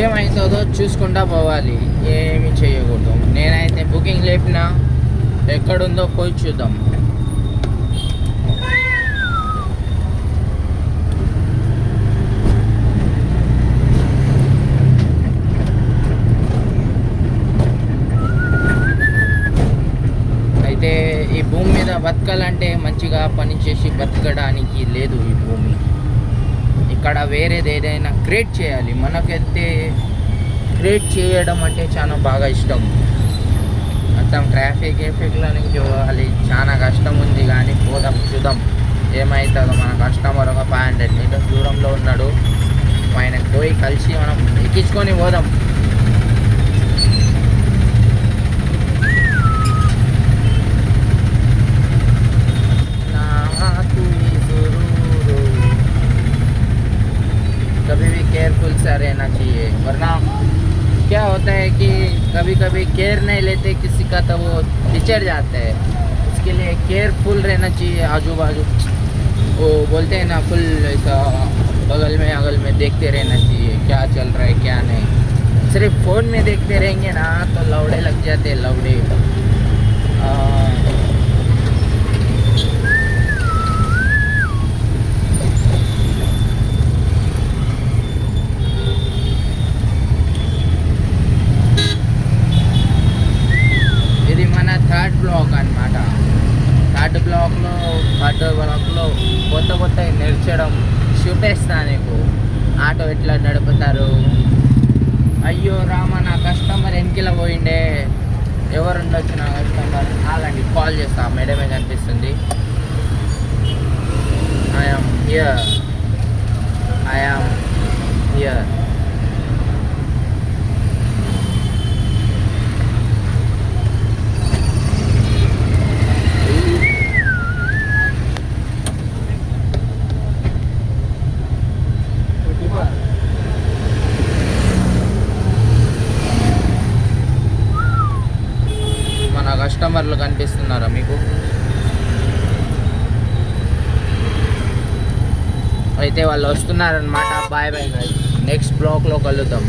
ఏమవుతుందో చూసుకుంటా పోవాలి, ఏమి చేయకూడదు. నేనైతే బుకింగ్ లేపినా, ఎక్కడుందో పోయి చూద్దాం. అయితే ఈ భూమి మీద బతకాలంటే మంచిగా పనిచేసి బతకడానికి లేదు. ఈ భూమి ఇక్కడ వేరేది ఏదైనా క్రియేట్ చేయాలి. మనకైతే క్రియేట్ చేయడం అంటే చాలా బాగా ఇష్టం. మొత్తం ట్రాఫిక్లో నుంచి పోవాలి, చాలా కష్టం ఉంది. కానీ పోదాం, చూద్దాం ఏమవుతుందో. మన కస్టమర్ ఒక 500 మీటర్స్ దూరంలో ఉన్నాడు. ఆయనకు పోయి కలిసి మనం ఎక్కించుకొని పోదాం. कभी भी केयरफुल सा रहना चाहिए, वरना क्या होता है कि कभी कभी केयर नहीं लेते किसी का तो वो बिछड़ जाता है. इसके लिए केयरफुल रहना चाहिए. आजू बाजू वो बोलते हैं ना, फुल ऐसा बगल में अगल में देखते रहना चाहिए क्या चल रहा है क्या नहीं. सिर्फ फ़ोन में देखते रहेंगे ना तो लौड़े लग जाते हैं, लौड़े. ఇది మన థర్డ్ బ్లాక్ అన్నమాట. థర్డ్ బ్లాక్లో కొత్త నేర్చడం చూపిస్తా నీకు. ఆటో ఎట్లా నడుపుతారు. అయ్యో రామ, నా కస్టమర్ వెనకిల పోయిండే. ఎవరు ఉండొచ్చు నా కస్టమర్? అలాంటి కాల్ చేస్తా. మేడమే కనిపిస్తుంది. I'm here. మన కస్టమర్లు కనిపిస్తున్నారా మీకు? అయితే వాళ్ళు వస్తున్నారనమాట. Bye bye. నెక్స్ట్ బ్లాక్లో కలుద్దాం.